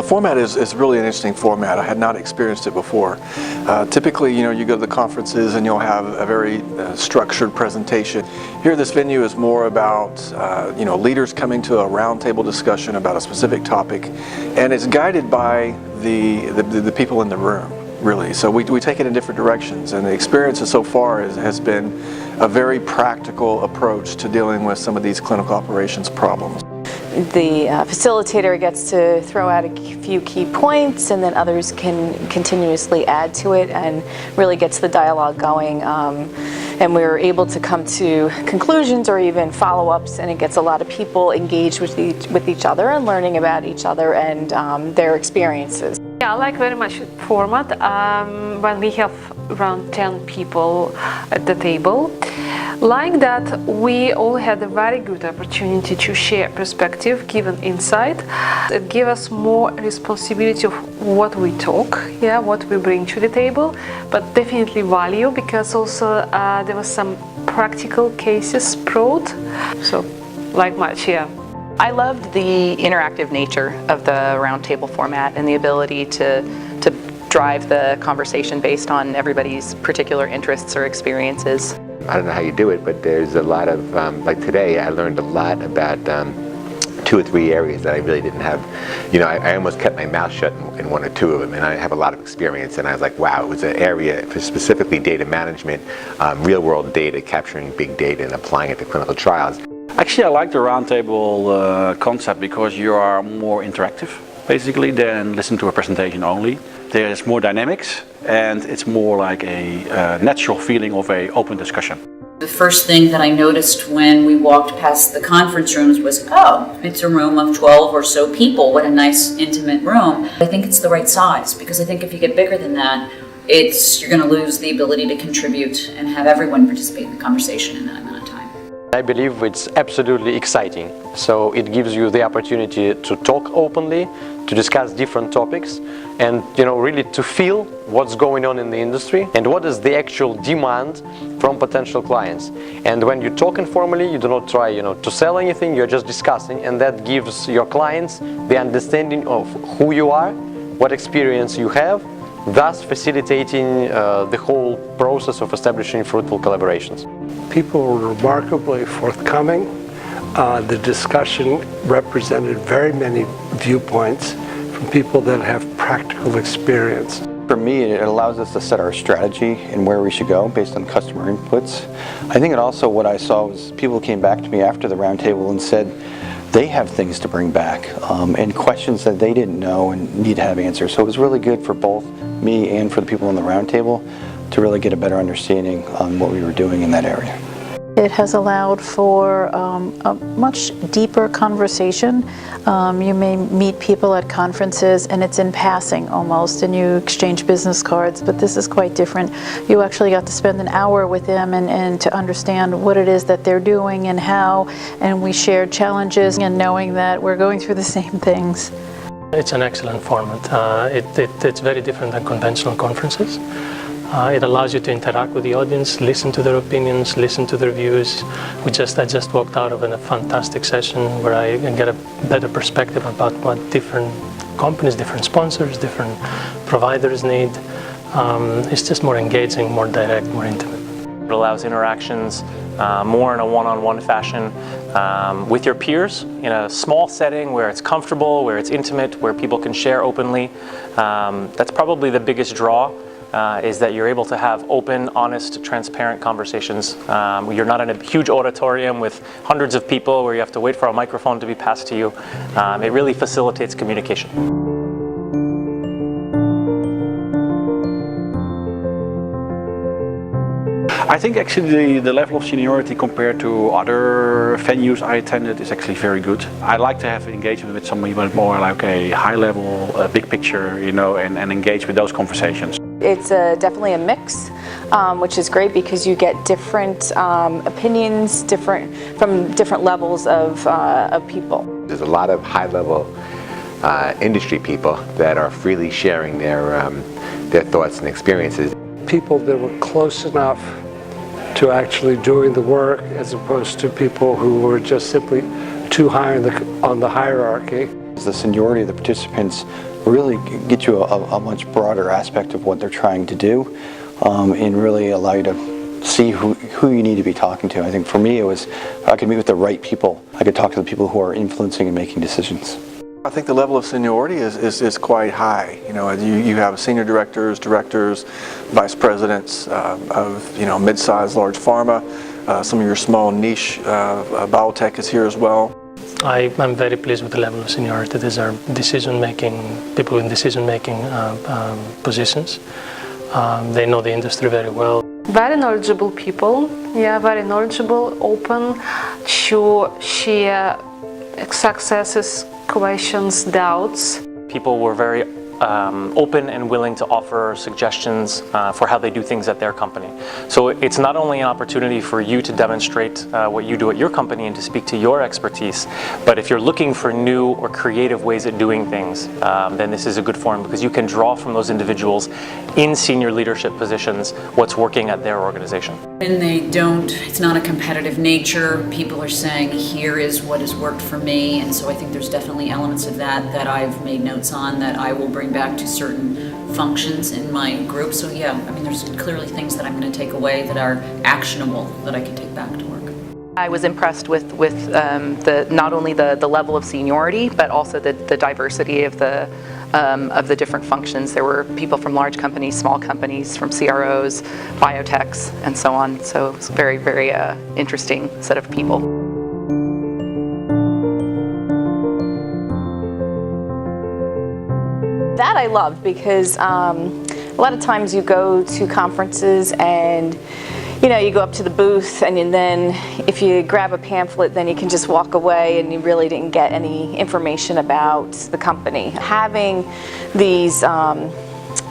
format is really an interesting format. I had not experienced it before. Typically, you go to the conferences and you'll have a very structured presentation. Here, this venue is more about leaders coming to a roundtable discussion about a specific topic, and it's guided by the people in the room, really. So we take it in different directions, and the experience so far has been a very practical approach to dealing with some of these clinical operations problems. The facilitator gets to throw out a few key points, and then others can continuously add to it, and really gets the dialogue going. And we're able to come to conclusions or even follow-ups, and it gets a lot of people engaged with each other and learning about each other and their experiences. Yeah, I like very much the format when we have around 10 people at the table. Like that, we all had a very good opportunity to share perspective, give an insight. It gave us more responsibility of what we talk, what we bring to the table, but definitely value, because also there were some practical cases brought. So, like much, yeah. I loved the interactive nature of the roundtable format and the ability to drive the conversation based on everybody's particular interests or experiences. I don't know how you do it, but there's a lot of, like today, I learned a lot about 2 or 3 areas that I really didn't have. I almost kept my mouth shut in 1 or 2 of them, and I have a lot of experience, and I was like, wow, it was an area for specifically data management, real-world data, capturing big data and applying it to clinical trials. Actually, I like the roundtable concept because you are more interactive, basically, than listen to a presentation only. There's more dynamics, and it's more like a natural feeling of an open discussion. The first thing that I noticed when we walked past the conference rooms was, oh, it's a room of 12 or so people. What a nice, intimate room. I think it's the right size, because I think if you get bigger than that, you're going to lose the ability to contribute and have everyone participate in the conversation in that amount of time. I believe it's absolutely exciting. So it gives you the opportunity to talk openly, to discuss different topics, and really to feel what's going on in the industry and what is the actual demand from potential clients. And when you talk informally, you do not try to sell anything, you're just discussing, and that gives your clients the understanding of who you are, what experience you have, thus facilitating the whole process of establishing fruitful collaborations. People were remarkably forthcoming. The discussion represented very many viewpoints from people that have practical experience. For me, it allows us to set our strategy and where we should go based on customer inputs. I think it also, what I saw was people came back to me after the roundtable and said they have things to bring back and questions that they didn't know and need to have answers. So it was really good for both me and for the people on the roundtable to really get a better understanding on what we were doing in that area. It has allowed for a much deeper conversation. You may meet people at conferences and it's in passing almost, and you exchange business cards, but this is quite different. You actually got to spend an hour with them and to understand what it is that they're doing and how, and we shared challenges and knowing that we're going through the same things. It's an excellent format. It's very different than conventional conferences. It allows you to interact with the audience, listen to their opinions, listen to their views. I just walked out of a fantastic session where I get a better perspective about what different companies, different sponsors, different providers need. It's just more engaging, more direct, more intimate. It allows interactions more in a one-on-one fashion with your peers in a small setting where it's comfortable, where it's intimate, where people can share openly. That's probably the biggest draw. Is that you're able to have open, honest, transparent conversations. You're not in a huge auditorium with hundreds of people where you have to wait for a microphone to be passed to you. It really facilitates communication. I think actually the level of seniority compared to other venues I attended is actually very good. I like to have engagement with somebody but more like a high level, big picture, and engage with those conversations. It's definitely a mix, which is great because you get different opinions, from different levels of people. There's a lot of high-level industry people that are freely sharing their thoughts and experiences. People that were close enough to actually doing the work, as opposed to people who were just simply too high on the hierarchy. The seniority of the participants really get you a much broader aspect of what they're trying to do, and really allow you to see who you need to be talking to. I think for me it was, I could meet with the right people. I could talk to the people who are influencing and making decisions. I think the level of seniority is quite high. You have senior directors, vice presidents of mid-sized, large pharma. Some of your small niche biotech is here as well. I'm very pleased with the level of seniority. These are people in decision-making positions. They know the industry very well. Very knowledgeable people, very knowledgeable, open to share successes, questions, doubts. People were very open and willing to offer suggestions for how they do things at their company. So it's not only an opportunity for you to demonstrate what you do at your company and to speak to your expertise, but if you're looking for new or creative ways of doing things, then this is a good forum because you can draw from those individuals in senior leadership positions what's working at their organization. And it's not a competitive nature. People are saying, here is what has worked for me, and so I think there's definitely elements of that I've made notes on that I will bring back to certain functions in my group. So there's clearly things that I'm going to take away that are actionable that I can take back to work. I was impressed with not only the level of seniority, but also the diversity of the different functions. There were people from large companies, small companies, from CROs, biotechs, and so on. So it's a very, very interesting set of people. That I loved because a lot of times you go to conferences and you go up to the booth and then if you grab a pamphlet then you can just walk away and you really didn't get any information about the company. Having these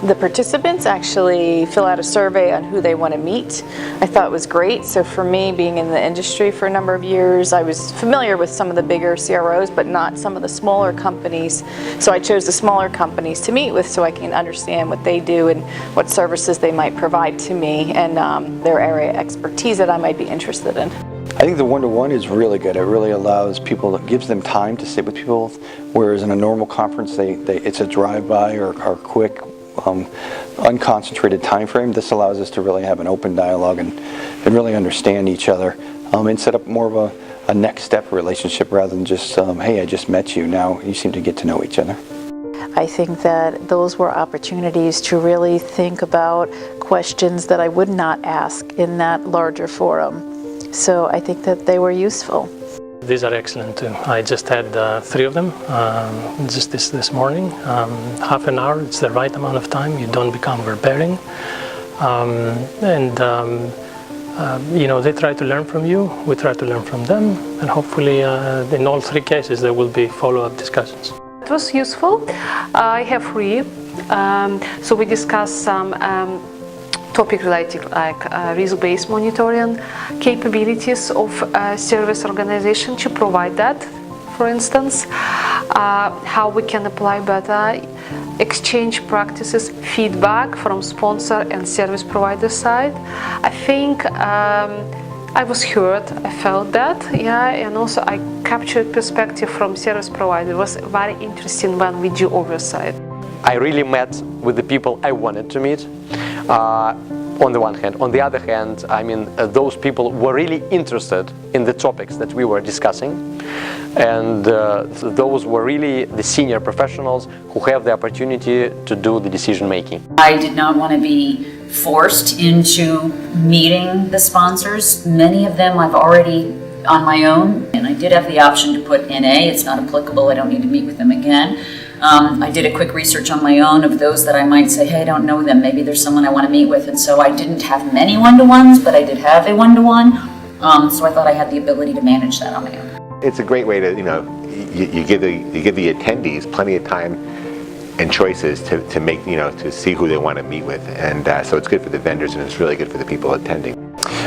the participants actually fill out a survey on who they want to meet, I thought was great. So for me, being in the industry for a number of years, I was familiar with some of the bigger CROs, but not some of the smaller companies. So I chose the smaller companies to meet with so I can understand what they do and what services they might provide to me and their area of expertise that I might be interested in. I think the one-to-one is really good. It really allows people, it gives them time to sit with people, whereas in a normal conference, it's a drive-by or quick, unconcentrated time frame. This allows us to really have an open dialogue and really understand each other and set up more of a next step relationship rather than just, hey, I just met you, now you seem to get to know each other. I think that those were opportunities to really think about questions that I would not ask in that larger forum. So I think that they were useful. These are excellent too. I just had 3 of them just this morning. Half an hour, it's the right amount of time. You don't become overbearing. They try to learn from you, we try to learn from them, and hopefully in all 3 cases there will be follow-up discussions. It was useful. I have 3. So we discussed some topic related like risk-based monitoring, capabilities of service organization to provide that, for instance, how we can apply better, exchange practices, feedback from sponsor and service provider side. I think I was heard, I felt that, and also I captured perspective from service provider. It was very interesting when we do oversight. I really met with the people I wanted to meet. On the one hand. On the other hand, those people were really interested in the topics that we were discussing, and those were really the senior professionals who have the opportunity to do the decision making. I did not want to be forced into meeting the sponsors. Many of them I've already on my own, and I did have the option to put NA. It's not applicable, I don't need to meet with them again. I did a quick research on my own of those that I might say, hey, I don't know them, maybe there's someone I want to meet with, and so I didn't have many one-to-ones, but I did have a one-to-one, so I thought I had the ability to manage that on my own. It's a great way to, you give the attendees plenty of time and choices to make, to see who they want to meet with, and so it's good for the vendors and it's really good for the people attending.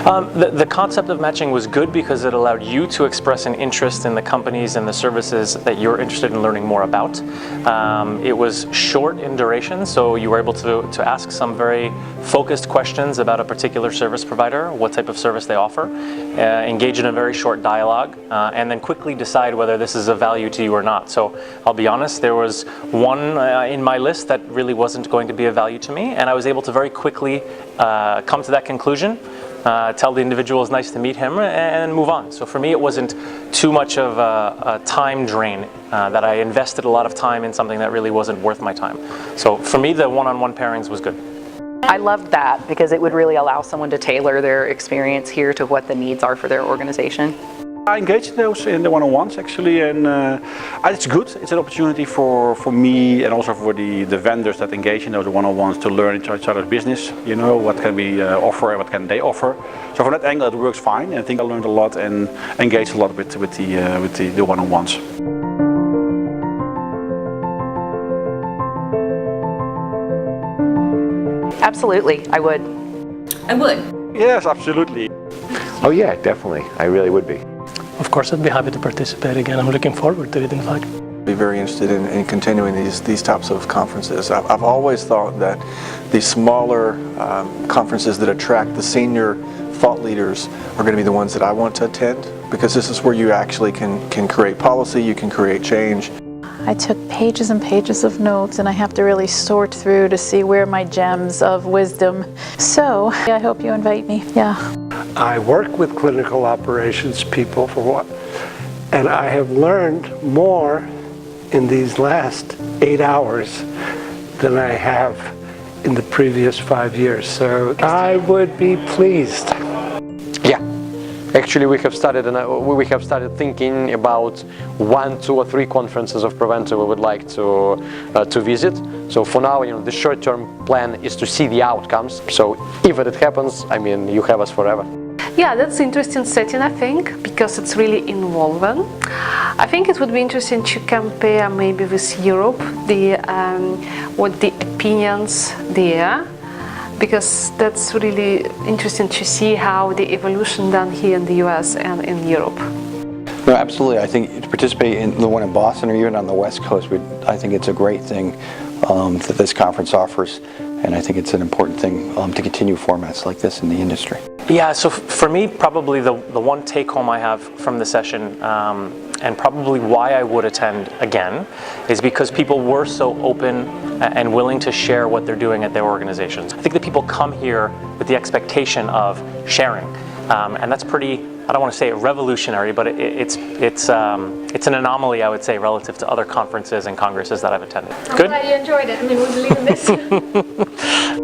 The concept of matching was good because it allowed you to express an interest in the companies and the services that you're interested in learning more about. It was short in duration, so you were able to ask some very focused questions about a particular service provider, what type of service they offer, engage in a very short dialogue, and then quickly decide whether this is of value to you or not. So I'll be honest, there was one in my list that really wasn't going to be of value to me, and I was able to very quickly come to that conclusion, tell the individual it's nice to meet him, and move on. So for me, it wasn't too much of a time drain, that I invested a lot of time in something that really wasn't worth my time. So for me, the one-on-one pairings was good. I loved that because it would really allow someone to tailor their experience here to what the needs are for their organization. I engaged those in the one-on-ones actually, and it's good. It's an opportunity for me and also for the vendors that engage in those one-on-ones to learn each other's business. You know, what can we offer and what can they offer. So from that angle, it works fine. And I think I learned a lot and engaged a lot with the one-on-ones. Absolutely, I would. I would. Yes, absolutely. Oh yeah, definitely. I really would be. Of course, I'd be happy to participate again. I'm looking forward to it, in fact. Be very interested in continuing these types of conferences. I've always thought that the smaller conferences that attract the senior thought leaders are going to be the ones that I want to attend, because this is where you actually can create policy, you can create change. I took pages and pages of notes, and I have to really sort through to see where my gems of wisdom. So I hope you invite me. Yeah. I work with clinical operations people and I have learned more in these last 8 hours than I have in the previous 5 years. So I would be pleased. Yeah. Actually, we have started thinking about 1, 2, or 3 conferences of Proventa we would like to visit. So for now, the short-term plan is to see the outcomes. So if it happens, I mean, you have us forever. Yeah, that's an interesting setting, I think, because it's really involving. I think it would be interesting to compare maybe with Europe, what the opinions there, because that's really interesting to see how the evolution done here in the US and in Europe. No, absolutely. I think to participate in the one in Boston or even on the West Coast, I think it's a great thing that this conference offers, and I think it's an important thing to continue formats like this in the industry. Yeah, so for me, probably the one take-home I have from the session, and probably why I would attend again, is because people were so open and willing to share what they're doing at their organizations. I think that people come here with the expectation of sharing, and that's pretty, I don't want to say revolutionary, but it's an anomaly, I would say, relative to other conferences and congresses that I've attended. Good? I'm glad you enjoyed it. I mean, we believe in this.